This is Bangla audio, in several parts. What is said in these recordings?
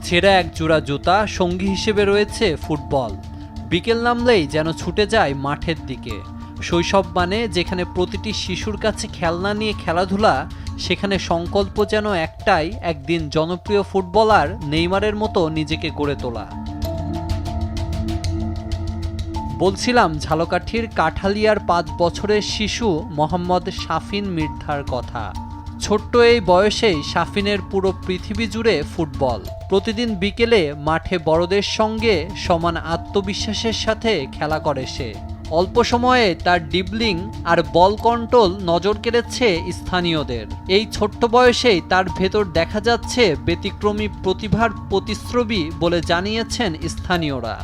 ছেঁড়া এক জোড়া জুতা সঙ্গী হিসেবে রয়েছে ফুটবল। বিকেল নামলেই যেন ছুটে যায় মাঠের দিকে। শৈশব মানে যেখানে প্রতিটি শিশুর কাছে খেলনা নিয়ে খেলাধুলা, সেখানে সংকল্প যেন একটাই, একদিন জনপ্রিয় ফুটবলার নেইমারের মতো নিজেকে গড়ে তোলা। বলছিলাম ঝালকাঠির কাঠালিয়ার 5 বছরের শিশু মোহাম্মদ শাফিন মির্ধার কথা। ছোট্ট এই বয়সেই শাফিনের পুরো পৃথিবী জুড়ে ফুটবল। প্রতিদিন বিকেলে মাঠে বড়দের সঙ্গে সমান আত্মবিশ্বাসের সাথে খেলা করে সে। অল্প সময়ে তার ডিবলিং আর বল কন্ট্রোল নজর কেড়েছে স্থানীয়দের। এই ছোট্ট বয়সেই তার ভেতর দেখা যাচ্ছে ব্যতিক্রমী প্রতিভার প্রতিশ্রুতি বলে জানিয়েছেন স্থানীয়রা।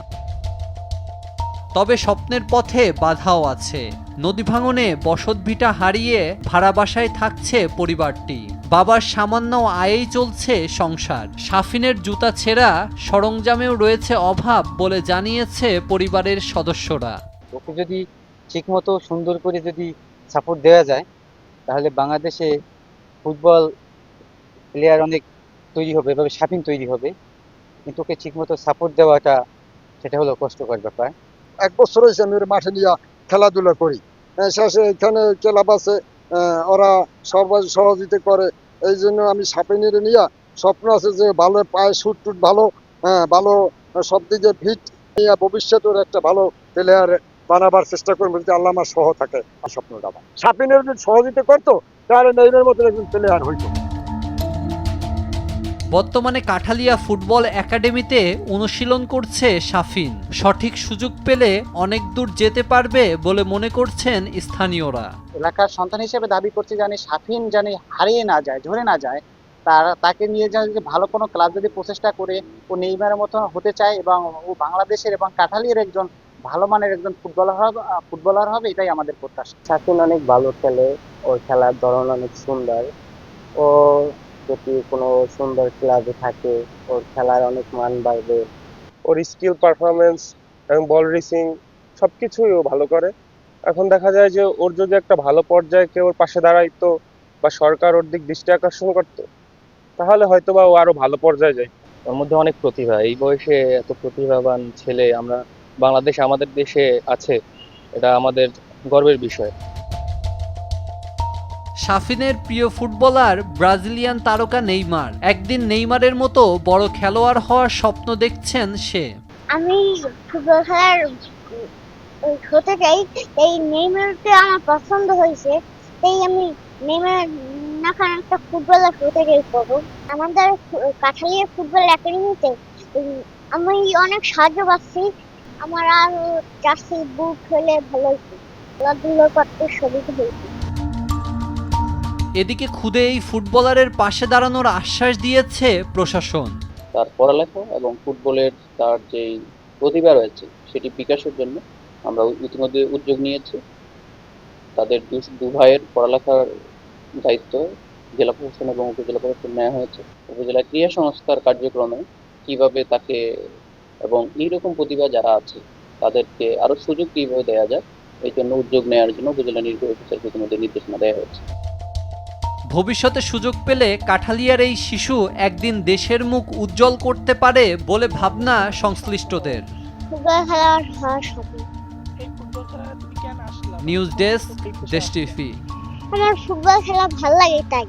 তবে স্বপ্নের পথে বাধাও আছে। নদী ভাঙনে বসতভিটা হারিয়ে ভাড়া বাসায় থাকছে পরিবারটি। বাবার সামান্য আয়েই চলছে সংসার। শাফিনের জুতা ছেঁড়া, সরঞ্জামেও রয়েছে অভাব বলে জানিয়েছে পরিবারের সদস্যরা। ওকে যদি ঠিকমতো সুন্দর করে যদি সাপোর্ট দেওয়া যায়, তাহলে বাংলাদেশে ফুটবল প্লেয়ার অনেক তৈরি হবে, এভাবে শাফিন তৈরি হবে। কিন্তু ওকে ঠিকমতো সাপোর্ট দেওয়াটা, সেটা হলো কষ্টকর ব্যাপার। 1 বছর হয়েছে আমি ওর মাঠে নিয়ে খেলাধুলা করি। শেষে এখানে ক্লাব আছে, ওরা সবাই সহযোগিতা করে। এই জন্য আমি শাফিনের নিয়ে স্বপ্ন আছে যে ভালো পায়ে শুট টুট ভালো, ভালো সব দিকে ফিট নিয়ে ভবিষ্যতে ওর একটা ভালো প্লেয়ার বানাবার চেষ্টা করবো, যদি আল্লাহ আমার সহ থাকে। স্বপ্নটা আমার শাফিনের যদি সহযোগিতা করতো, তাহলে নেইমারের মতো একজন প্লেয়ার হইতো। বর্তমানে কাঠালিয়া ফুটবল একাডেমিতে অনুশীলন করছে শাফিন। সঠিক সুযোগ পেলে অনেক দূর যেতে পারবে বলে মনে করছেন স্থানীয়রা। এলাকার সন্তান হিসেবে দাবি করছি জানি শাফিন জানি হারিয়ে না যায়, ঝরে না যায়। তাকে নিয়ে যদি ভালো কোনো ক্লাব যদি প্রচেষ্টা করে ও নেইমারের মতো হতে চায় এবং ও বাংলাদেশের এবং কাঠালিয়ার একজন ভালো মানের একজন ফুটবলার হবে, এটাই আমাদের প্রত্যাশা। শাফিন অনেক ভালো খেলে, ওর খেলার ধরন অনেক সুন্দর। ও যদি কোনো সুন্দর ক্লাবে থাকে, ওর খেলার অনেক মান বাড়বে। ওর স্কিল পারফরমেন্স এবং বল রিসিং সবকিছুই ও ভালো করে। এখন দেখা যায় যে ওর যদি একটা ভালো পর্যায়ে কেউ ওর পাশে দাঁড়াইতো বা সরকার ওর দিক দৃষ্টি আকর্ষণ করতো, তাহলে হয়তোবা ও আরো ভালো পর্যায়ে যায়। ওর মধ্যে অনেক প্রতিভা, এই বয়সে এত প্রতিভাবান ছেলে আমাদের দেশে আছে, এটা আমাদের গর্বের বিষয়। শাফিনের প্রিয় ফুটবলার ব্রাজিলিয়ান তারকা নেইমার। একদিন নেইমারের মতো বড় খেলোয়াড় হওয়ার স্বপ্ন দেখছেন সে। আমি ফুটবল খেলার হতে চাই, এই নেইমারকে আমার পছন্দ হয়েছে, তাই আমি নেইমার নাকান একটা ফুটবলার হতে চাই করবো। আমাদের কাঠালিয়া ফুটবল একাডেমিতে আমি অনেক সাহায্য পাচ্ছি। আমার আর জার্সি বুট হলে ভালো হতো, খেলাধুলো করতে সুবিধা হয়েছে। এদিকে খুদে এই ফুটবলারের পাশে দাঁড়ানোর আশ্বাস দিয়েছে প্রশাসন। তার পড়ালেখা এবং ফুটবলের তার যে প্রতিভা রয়েছে সেটি বিকাশের জন্য আমরা ইতিমধ্যে উদ্যোগ নিয়েছি। তাদের দু ভাইয়ের পড়ালেখার দায়িত্ব জেলা প্রশাসন এবং উপজেলা প্রশাসন নেওয়া হয়েছে। উপজেলা ক্রীড়া সংস্থার কার্যক্রমে কিভাবে তাকে এবং এইরকম প্রতিভা যারা আছে তাদেরকে আরো সুযোগ কিভাবে দেওয়া যায়, এই জন্য উদ্যোগ নেওয়ার জন্য উপজেলা নির্বাহী অফিসারকে ইতিমধ্যে নির্দেশনা দেওয়া হয়েছে। ভবিষ্যতে সুযোগ পেলে কাঠালিয়ার এই শিশু একদিন দেশের মুখ উজ্জ্বল করতে পারে বলে ভাবনা সংশ্লিষ্টদের। ফুটবল খেলার হওয়ার স্বপ্ন। নিউজ ডেস্ক, দেশ টিভি। আমার ফুটবল খেলা ভালো লাগে তাই।